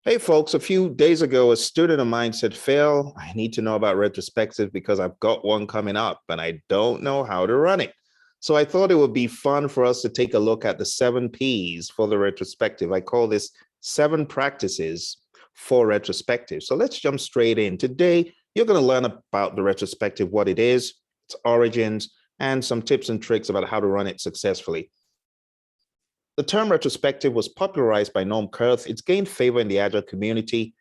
Hey folks, a few days ago, a student of mine said, Phil, I need to know about retrospective because I've got one coming up and I don't know how to run it. So I thought it would be fun for us to take a look at the 7 Ps for the retrospective. I call this 7 practices for retrospective. So let's jump straight in. Today, you're going to learn about the retrospective, what it is, its origins, and some tips and tricks about how to run it successfully. The term retrospective was popularized by Norm Kurth. It's gained favor in the Agile community.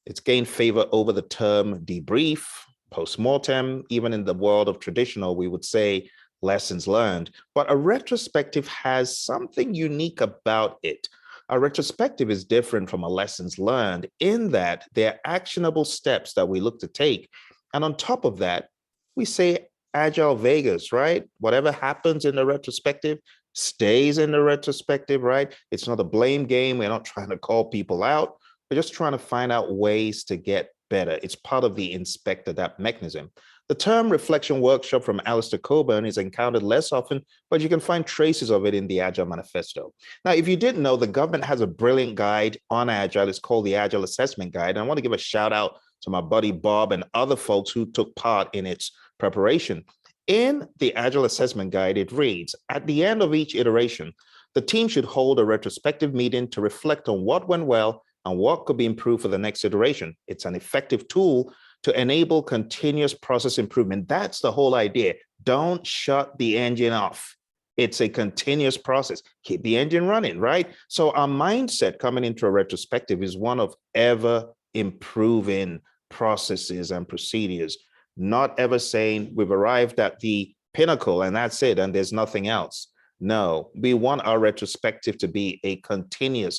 It's gained favor over the term debrief, postmortem, even in the world of traditional, we would say lessons learned. But a retrospective has something unique about it. A retrospective is different from a lessons learned in that they're actionable steps that we look to take. And on top of that, we say Agile Vegas, right? Whatever happens in the retrospective stays in the retrospective, right? It's not a blame game. We're not trying to call people out. We're just trying to find out ways to get better. It's part of the inspect adapt mechanism. The term reflection workshop from Alistair Coburn is encountered less often, but you can find traces of it in the Agile Manifesto. Now, if you didn't know, the government has a brilliant guide on Agile. It's called the Agile Assessment Guide. And I want to give a shout out to my buddy Bob and other folks who took part in its preparation. In the Agile Assessment Guide, it reads, at the end of each iteration, the team should hold a retrospective meeting to reflect on what went well and what could be improved for the next iteration. It's an effective tool to enable continuous process improvement. That's the whole idea. Don't shut the engine off. It's a continuous process. Keep the engine running, right? So our mindset coming into a retrospective is one of ever improving processes and procedures, not ever saying we've arrived at the pinnacle and that's it and there's nothing else. No, we want our retrospective to be a continuous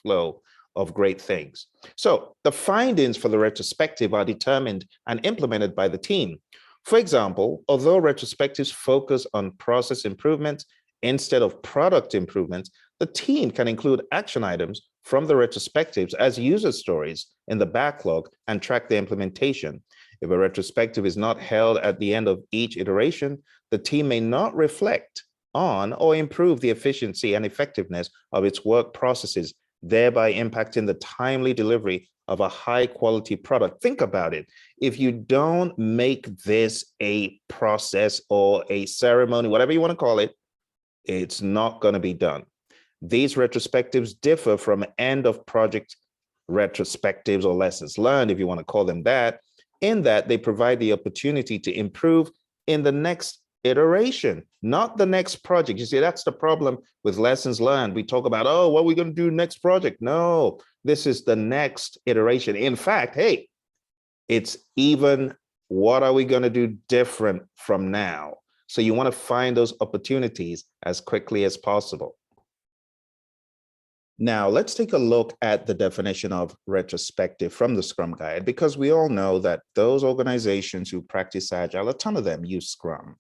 flow of great things. So the findings for the retrospective are determined and implemented by the team. For example, although retrospectives focus on process improvements instead of product improvements, the team can include action items from the retrospectives as user stories in the backlog and track the implementation. If a retrospective is not held at the end of each iteration, the team may not reflect on or improve the efficiency and effectiveness of its work processes, thereby impacting the timely delivery of a high quality product. Think about it. If you don't make this a process or a ceremony, whatever you want to call it, it's not going to be done. These retrospectives differ from end of project retrospectives or lessons learned, if you want to call them that, in that they provide the opportunity to improve in the next iteration, not the next project. You see, that's the problem with lessons learned. We talk about, oh, what are we going to do next project? No, this is the next iteration. In fact, hey, it's even what are we going to do different from now? So you want to find those opportunities as quickly as possible. Now, let's take a look at the definition of retrospective from the Scrum Guide, because we all know that those organizations who practice Agile, a ton of them use Scrum.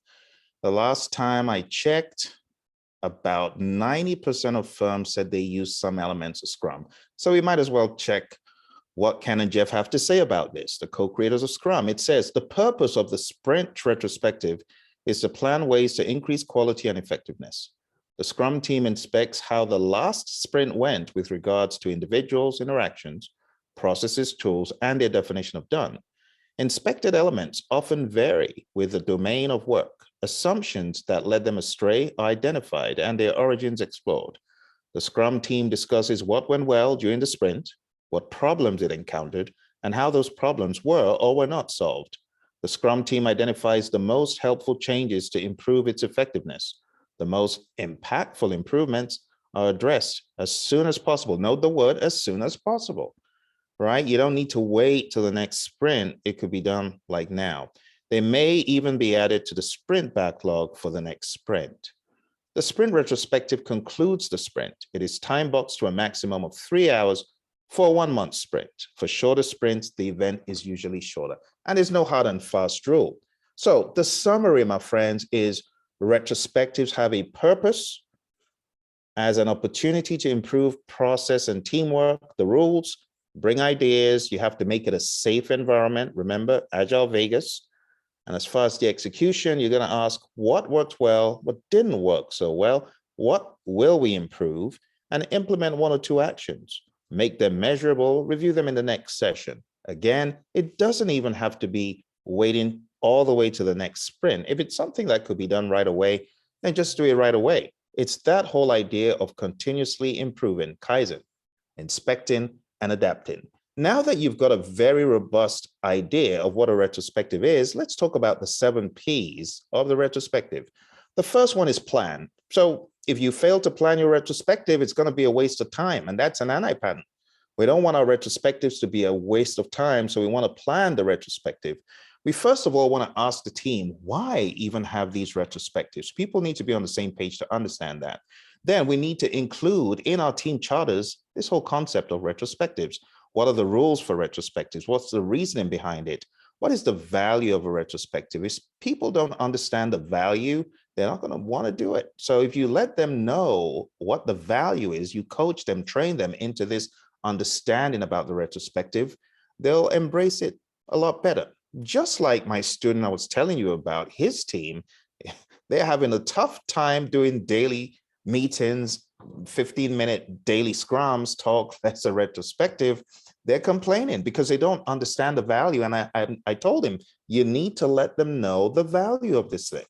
The last time I checked, about 90% of firms said they use some elements of Scrum. So we might as well check what Ken and Jeff have to say about this, the co-creators of Scrum. It says, the purpose of the sprint retrospective is to plan ways to increase quality and effectiveness. The Scrum team inspects how the last sprint went with regards to individuals' interactions, processes, tools, and their definition of done. Inspected elements often vary with the domain of work. Assumptions that led them astray are identified and their origins explored. The Scrum team discusses what went well during the sprint, what problems it encountered, and how those problems were or were not solved. The Scrum team identifies the most helpful changes to improve its effectiveness. The most impactful improvements are addressed as soon as possible. Note the word as soon as possible, right? You don't need to wait till the next sprint. It could be done like now. They may even be added to the sprint backlog for the next sprint. The sprint retrospective concludes the sprint. It is time boxed to a maximum of 3 hours for a 1-month sprint. For shorter sprints, the event is usually shorter, and there's no hard and fast rule. So the summary, my friends, is retrospectives have a purpose as an opportunity to improve process and teamwork. The rules, bring ideas. You have to make it a safe environment. Remember, Agile Vegas. And as far as the execution, you're going to ask what worked well, what didn't work so well, what will we improve, and implement 1 or 2 actions. make them measurable, review them in the next session. Again, it doesn't even have to be waiting all the way to the next sprint. If it's something that could be done right away, then just do it right away. It's that whole idea of continuously improving, Kaizen, inspecting and adapting. Now that you've got a very robust idea of what a retrospective is, let's talk about the 7 Ps of the retrospective. The first one is plan. So if you fail to plan your retrospective, it's going to be a waste of time, and that's an anti-pattern. We don't want our retrospectives to be a waste of time, so we want to plan the retrospective. We first of all want to ask the team, why even have these retrospectives? People need to be on the same page to understand that. Then we need to include in our team charters this whole concept of retrospectives. What are the rules for retrospectives? What's the reasoning behind it? What is the value of a retrospective? If people don't understand the value, they're not going to want to do it. So if you let them know what the value is, you coach them, train them into this understanding about the retrospective, they'll embrace it a lot better. Just like my student I was telling you about, his team, they're having a tough time doing daily meetings, 15-minute daily scrums, talk, that's a retrospective. They're complaining because they don't understand the value. And I told him, you need to let them know the value of this thing,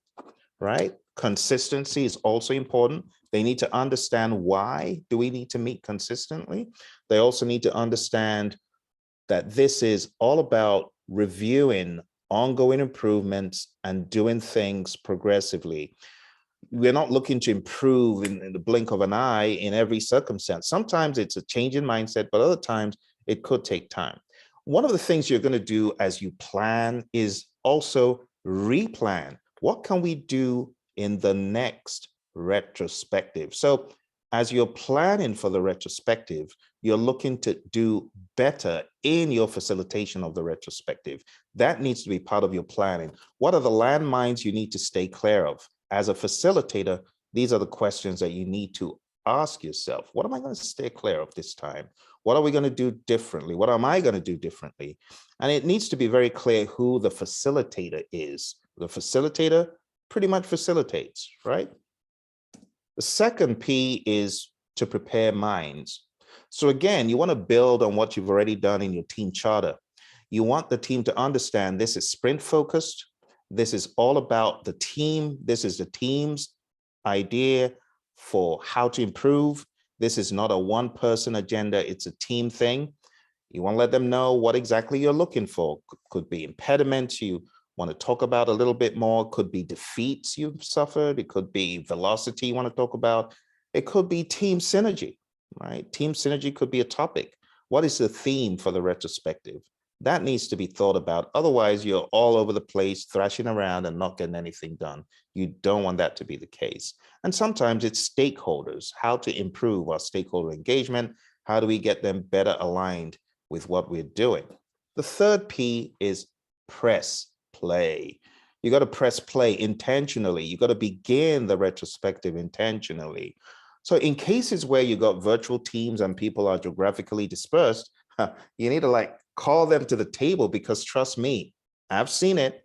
right? Consistency is also important. They need to understand why do we need to meet consistently. They also need to understand that this is all about reviewing ongoing improvements and doing things progressively. We're not looking to improve in the blink of an eye in every circumstance. Sometimes it's a change in mindset, but other times it could take time. One of the things you're going to do as you plan is also replan. What can we do in the next retrospective? So as you're planning for the retrospective, you're looking to do better in your facilitation of the retrospective. That needs to be part of your planning. What are the landmines you need to stay clear of? As a facilitator, these are the questions that you need to ask yourself. What am I going to stay clear of this time? What are we going to do differently? What am I going to do differently? And it needs to be very clear who the facilitator is. The facilitator pretty much facilitates, right? The second P is to prepare minds. So again, you want to build on what you've already done in your team charter. You want the team to understand this is sprint focused. This is all about the team. This is the team's idea for how to improve. This is not a one-person agenda. It's a team thing. You want to let them know what exactly you're looking for. Could be impediments you want to talk about a little bit more. Could be defeats you've suffered. It could be velocity you want to talk about. It could be team synergy, right? Team synergy could be a topic. What is the theme for the retrospective? That needs to be thought about. Otherwise, you're all over the place, thrashing around and not getting anything done. You don't want that to be the case. And sometimes it's stakeholders, how to improve our stakeholder engagement. How do we get them better aligned with what we're doing? The third P is press play. You got to press play intentionally. You got to begin the retrospective intentionally. So in cases where you got virtual teams and people are geographically dispersed, you need to call them to the table, because trust me, I've seen it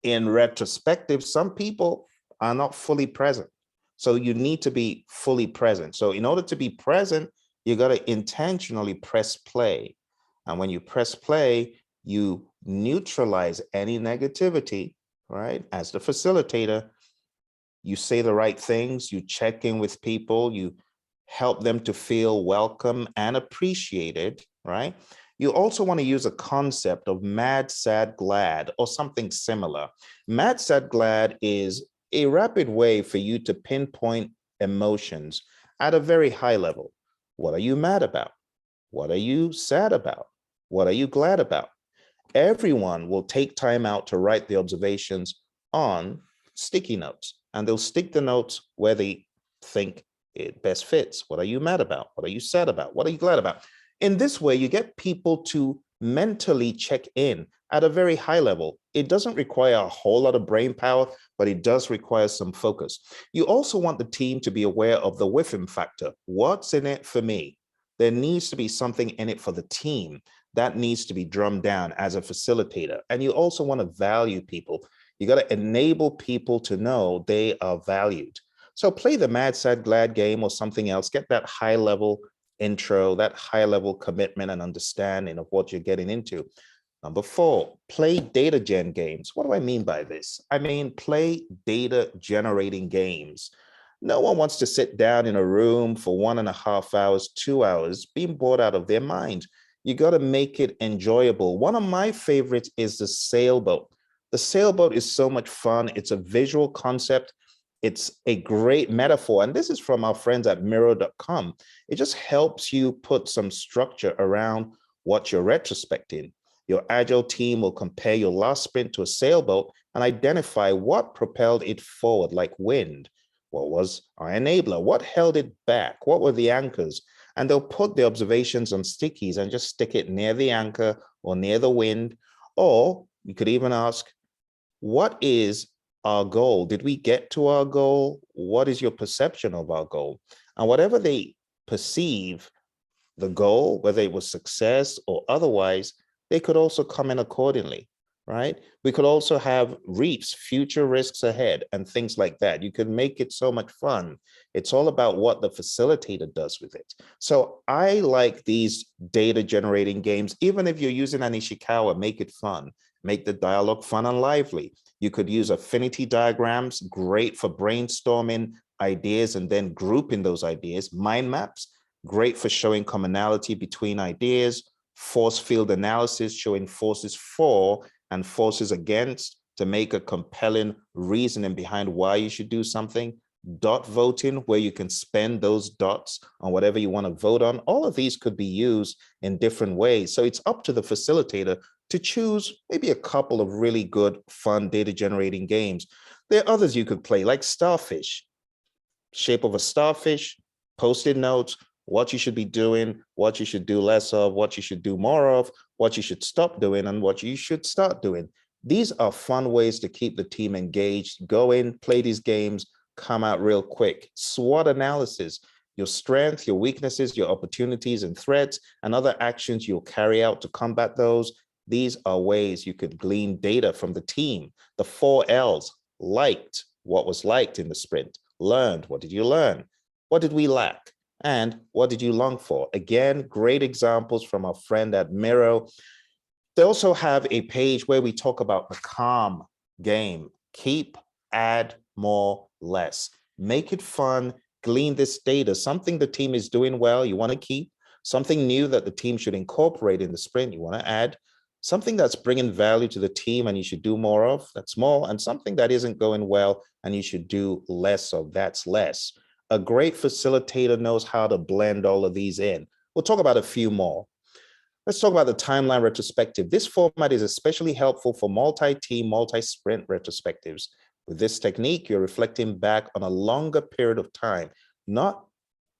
in retrospective. Some people are not fully present. So you need to be fully present. So in order to be present, you got to intentionally press play. And when you press play, you neutralize any negativity, right? As the facilitator, you say the right things, you check in with people, you help them to feel welcome and appreciated, right? You also want to use a concept of mad, sad, glad, or something similar. Mad, sad, glad is a rapid way for you to pinpoint emotions at a very high level. What are you mad about? What are you sad about? What are you glad about? Everyone will take time out to write the observations on sticky notes, and they'll stick the notes where they think it best fits. What are you mad about? What are you sad about? What are you glad about? In this way, you get people to mentally check in at a very high level. It doesn't require a whole lot of brain power, but it does require some focus. You also want the team to be aware of the whiffing factor. What's in it for me? There needs to be something in it for the team. That needs to be drummed down as a facilitator. And you also want to value people. You got to enable people to know they are valued. So play the mad, sad, glad game or something else. Get that high level intro, that high level commitment and understanding of what you're getting into. Number 4, play data gen games. What do I mean by this? I mean, play data generating games. No one wants to sit down in a room for 1.5 hours, 2 hours, being bored out of their mind. You got to make it enjoyable. One of my favorites is the sailboat. The sailboat is so much fun. It's a visual concept. It's a great metaphor. And this is from our friends at Miro.com. It just helps you put some structure around what you're retrospecting. Your Agile team will compare your last sprint to a sailboat and identify what propelled it forward, like wind. What was our enabler? What held it back? What were the anchors? And they'll put the observations on stickies and just stick it near the anchor or near the wind. Or you could even ask, what is our goal? Did we get to our goal? What is your perception of our goal? And whatever they perceive the goal, whether it was success or otherwise, they could also come in accordingly, right? We could also have reefs, future risks ahead, and things like that. You could make it so much fun. It's all about what the facilitator does with it. So I like these data generating games. Even if you're using an Ishikawa, make it fun. Make the dialogue fun and lively. You could use affinity diagrams, great for brainstorming ideas and then grouping those ideas. Mind maps, great for showing commonality between ideas. Force field analysis, showing forces for and forces against to make a compelling reasoning behind why you should do something. Dot voting, where you can spend those dots on whatever you want to vote on. All of these could be used in different ways. So it's up to the facilitator to choose maybe a couple of really good, fun data generating games. There are others you could play, like Starfish. Shape of a starfish, post-it notes, what you should be doing, what you should do less of, what you should do more of, what you should stop doing, and what you should start doing. These are fun ways to keep the team engaged. Go in, play these games, come out real quick. SWOT analysis, your strengths, your weaknesses, your opportunities and threats, and other actions you'll carry out to combat those. These are ways you could glean data from the team. The 4 L's, liked, what was liked in the sprint, learned, what did you learn? What did we lack? And what did you long for? Again, great examples from our friend at Miro. They also have a page where we talk about the calm game. Keep, add, more, less. Make it fun, glean this data, something the team is doing well, you want to keep, something new that the team should incorporate in the sprint, you want to add, something that's bringing value to the team and you should do more of, that's more, and something that isn't going well and you should do less of, that's less. A great facilitator knows how to blend all of these in. We'll talk about a few more. Let's talk about the timeline retrospective. This format is especially helpful for multi-team, multi-sprint retrospectives. With this technique, you're reflecting back on a longer period of time, not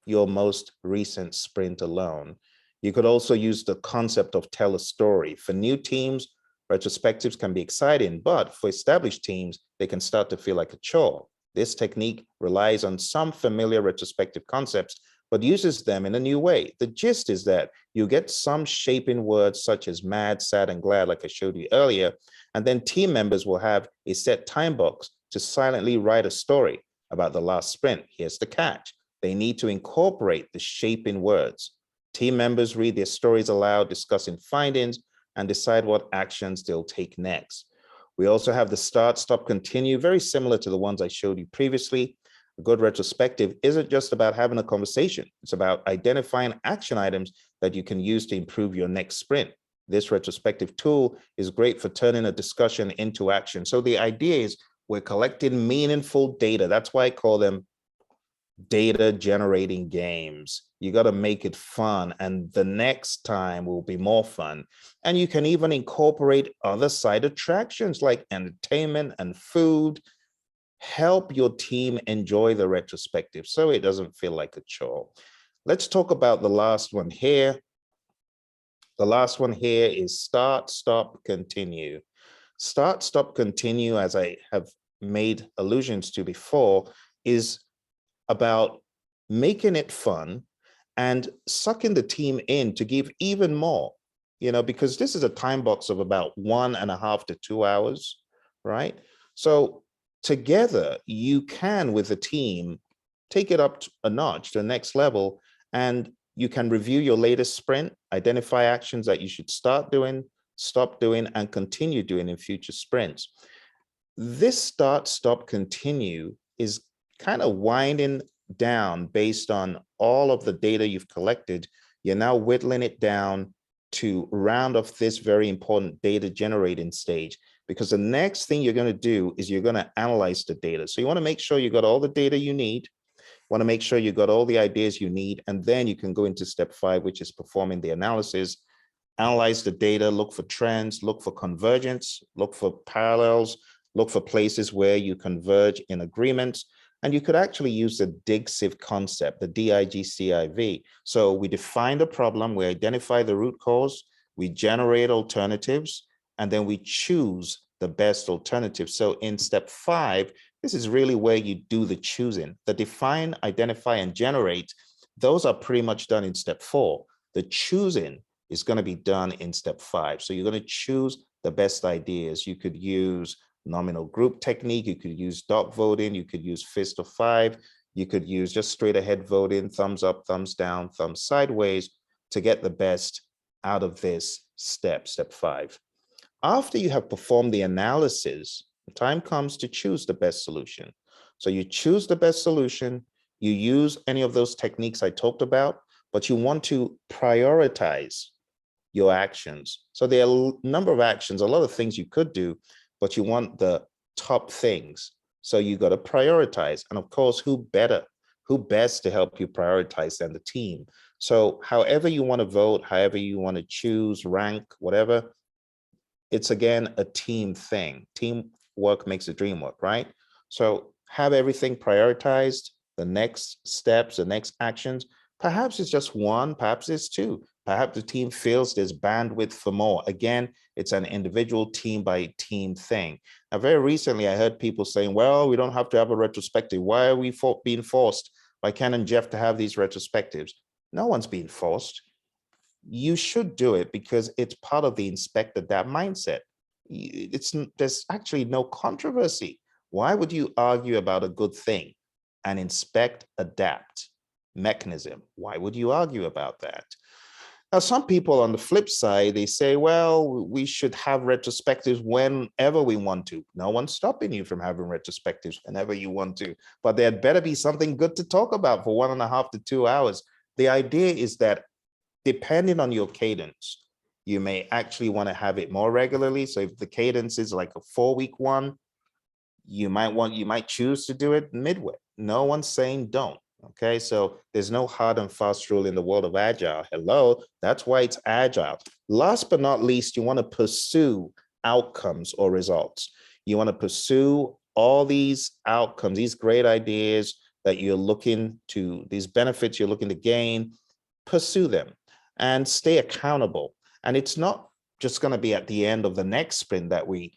your most recent sprint alone. You could also use the concept of tell a story. For new teams, retrospectives can be exciting, but for established teams, they can start to feel like a chore. This technique relies on some familiar retrospective concepts, but uses them in a new way. The gist is that you get some shaping words such as mad, sad, and glad, like I showed you earlier, and then team members will have a set time box to silently write a story about the last sprint. Here's the catch. They need to incorporate the shaping words. Team members read their stories aloud, discussing findings, and decide what actions they'll take next. We also have the start, stop, continue, very similar to the ones I showed you previously. A good retrospective isn't just about having a conversation. It's about identifying action items that you can use to improve your next sprint. This retrospective tool is great for turning a discussion into action. So the idea is we're collecting meaningful data. That's why I call them data generating games. You got to make it fun, and the next time will be more fun. And you can even incorporate other side attractions like entertainment and food. Help your team enjoy the retrospective so it doesn't feel like a chore. Let's talk about the last one here. The last one here is start, stop, continue. Start, stop, continue, as I have made allusions to before, is about making it fun and sucking the team in to give even more, because this is a time box of about 1.5 to 2 hours, right? So together you can, with the team, take it up a notch to the next level, and you can review your latest sprint, identify actions that you should start doing, stop doing, and continue doing in future sprints. This start, stop, continue is kind of winding down based on all of the data you've collected. You're now whittling it down to round off this very important data generating stage, because the next thing you're going to do is you're going to analyze the data. So you want to make sure you got all the data you need, want to make sure you got all the ideas you need, and then you can go into step 5, which is performing the analysis. Analyze the data, look for trends, look for convergence, look for parallels, look for places where you converge in agreements. And you could actually use the dig-sieve concept, the DIGCIV. So we define the problem, we identify the root cause, we generate alternatives, and then we choose the best alternative. So in step 5, this is really where you do the choosing. The define, identify, and generate, those are pretty much done in step 4. The choosing is going to be done in step 5. So you're going to choose the best ideas. You could use nominal group technique, you could use dot voting, you could use fist of 5, you could use just straight ahead voting, thumbs up, thumbs down, thumbs sideways, to get the best out of this step 5. After you have performed the analysis, the time comes to choose the best solution. So you choose the best solution, you use any of those techniques I talked about, but you want to prioritize your actions. So there are a number of actions, a lot of things you could do, but you want the top things. So you got to prioritize. And of course, who best to help you prioritize than the team? So however you want to vote, however you want to choose, rank, whatever, it's again a team thing. Teamwork makes the dream work, right? So have everything prioritized, the next steps, the next actions. Perhaps it's just one, perhaps it's 2. Perhaps the team feels there's bandwidth for more. Again, it's an individual team by team thing. Now, very recently, I heard people saying, well, we don't have to have a retrospective. Why are we being forced by Ken and Jeff to have these retrospectives? No one's being forced. You should do it because it's part of the inspect adapt mindset. There's actually no controversy. Why would you argue about a good thing? An inspect adapt mechanism. Why would you argue about that? Now, some people on the flip side, they say, well, we should have retrospectives whenever we want to. No one's stopping you from having retrospectives whenever you want to, but there better be something good to talk about for 1.5 to 2 hours. The idea is that depending on your cadence, you may actually want to have it more regularly. So if the cadence is like a 4-week one, you might choose to do it midway. No one's saying don't. Okay, so there's no hard and fast rule in the world of Agile. Hello, that's why it's Agile. Last but not least, you want to pursue outcomes or results. You want to pursue all these outcomes, these great ideas that you're looking to, these benefits you're looking to gain, pursue them and stay accountable. And it's not just going to be at the end of the next sprint that we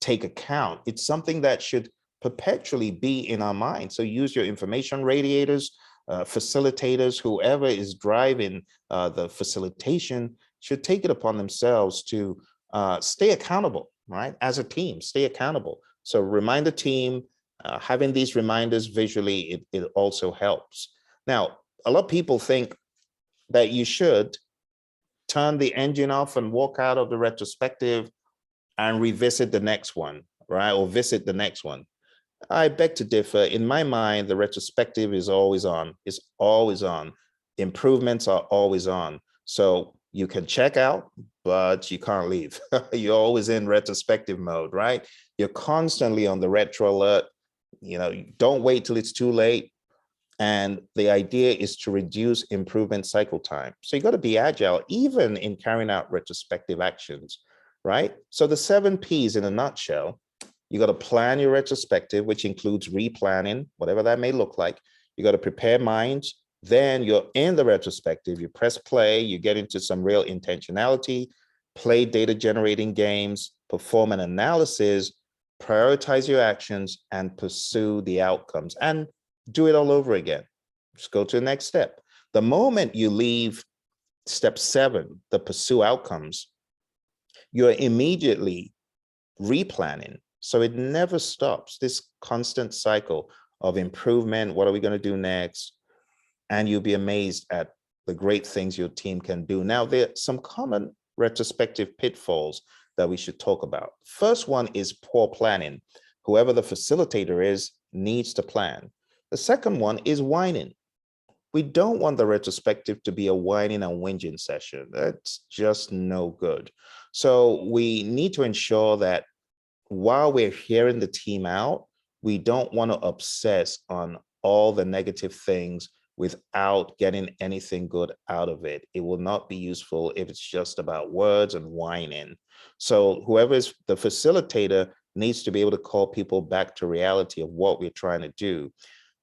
take account. It's something that should perpetually be in our mind. So use your information radiators, facilitators, whoever is driving the facilitation should take it upon themselves to stay accountable, right? As a team, stay accountable. So remind the team, having these reminders visually, it also helps. Now, a lot of people think that you should turn the engine off and walk out of the retrospective and revisit the next one, right? Or visit the next one. I beg to differ. In my mind, the retrospective is always on. It's always on. Improvements are always on. So you can check out, but you can't leave. You're always in retrospective mode, right? You're constantly on the retro alert. You know, don't wait till it's too late. And the idea is to reduce improvement cycle time. So you got to be agile, even in carrying out retrospective actions, right? So the 7 Ps in a nutshell. You got to plan your retrospective, which includes replanning, whatever that may look like. You got to prepare minds. Then you're in the retrospective, you press play, you get into some real intentionality, play data generating games, perform an analysis, prioritize your actions, and pursue the outcomes, and do it all over again. Just go to the next step. The moment you leave step 7, the pursue outcomes, you're immediately replanning. So it never stops, this constant cycle of improvement. What are we going to do next? And you'll be amazed at the great things your team can do. Now, there are some common retrospective pitfalls that we should talk about. First one is poor planning. Whoever the facilitator is needs to plan. The second one is whining. We don't want the retrospective to be a whining and whinging session. That's just no good. So we need to ensure that while we're hearing the team out, we don't want to obsess on all the negative things without getting anything good out of it. It will not be useful if it's just about words and whining. So whoever is the facilitator needs to be able to call people back to reality of what we're trying to do.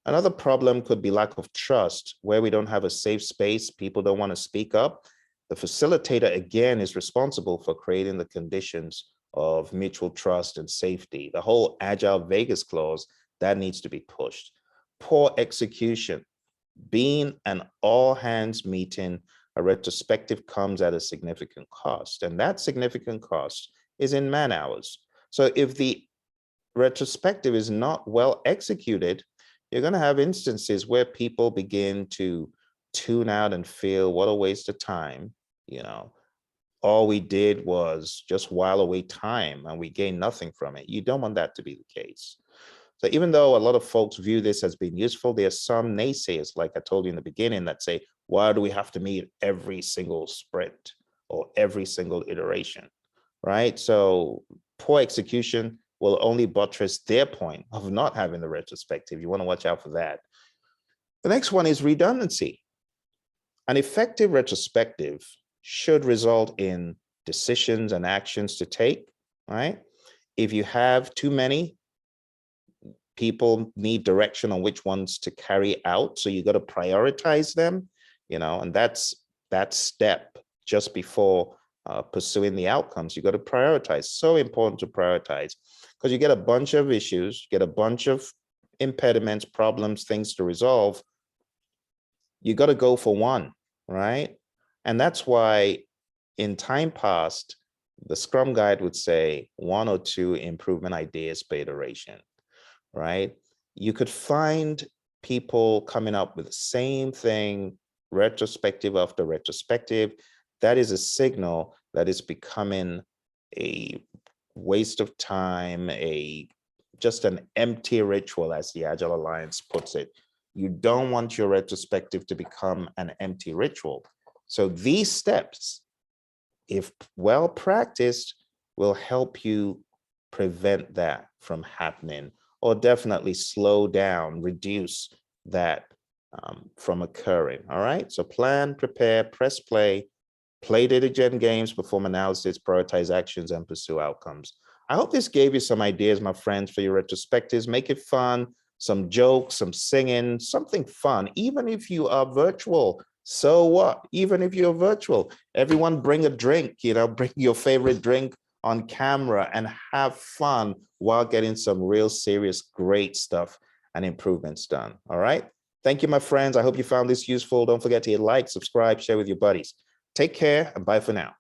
Another problem could be lack of trust, where we don't have a safe space, people don't want to speak up. The facilitator, again, is responsible for creating the conditions of mutual trust and safety. The whole Agile Vegas clause, that needs to be pushed. Poor execution. Being an all-hands meeting, a retrospective comes at a significant cost, and that significant cost is in man hours. So if the retrospective is not well executed, you're going to have instances where people begin to tune out and feel, what a waste of time. You know, all we did was just while away time and we gained nothing from it. You don't want that to be the case. So even though a lot of folks view this as being useful, there are some naysayers, like I told you in the beginning, that say, why do we have to meet every single sprint or every single iteration, right? So poor execution will only buttress their point of not having the retrospective. You want to watch out for that. The next one is redundancy. An effective retrospective should result in decisions and actions to take, right? If you have too many, people need direction on which ones to carry out. So you got to prioritize them, you know, and that's that step just before pursuing the outcomes. You got to prioritize. So important to prioritize, because you get a bunch of issues, you get a bunch of impediments, problems, things to resolve. You got to go for one, right? And that's why in time past, the Scrum guide would say 1 or 2 improvement ideas per iteration, right? You could find people coming up with the same thing, retrospective after retrospective. That is a signal that is becoming a waste of time, just an empty ritual, as the Agile Alliance puts it. You don't want your retrospective to become an empty ritual. So these steps, if well practiced, will help you prevent that from happening, or definitely slow down, reduce that from occurring. All right, so plan, prepare, press play, play data gen games, perform analysis, prioritize actions, and pursue outcomes. I hope this gave you some ideas, my friends, for your retrospectives. Make it fun, some jokes, some singing, something fun, even if you are virtual. So what? Even if you're virtual, everyone bring a drink, you know, bring your favorite drink on camera and have fun while getting some real serious, great stuff and improvements done. All right. Thank you, my friends. I hope you found this useful. Don't forget to hit like, subscribe, share with your buddies. Take care and bye for now.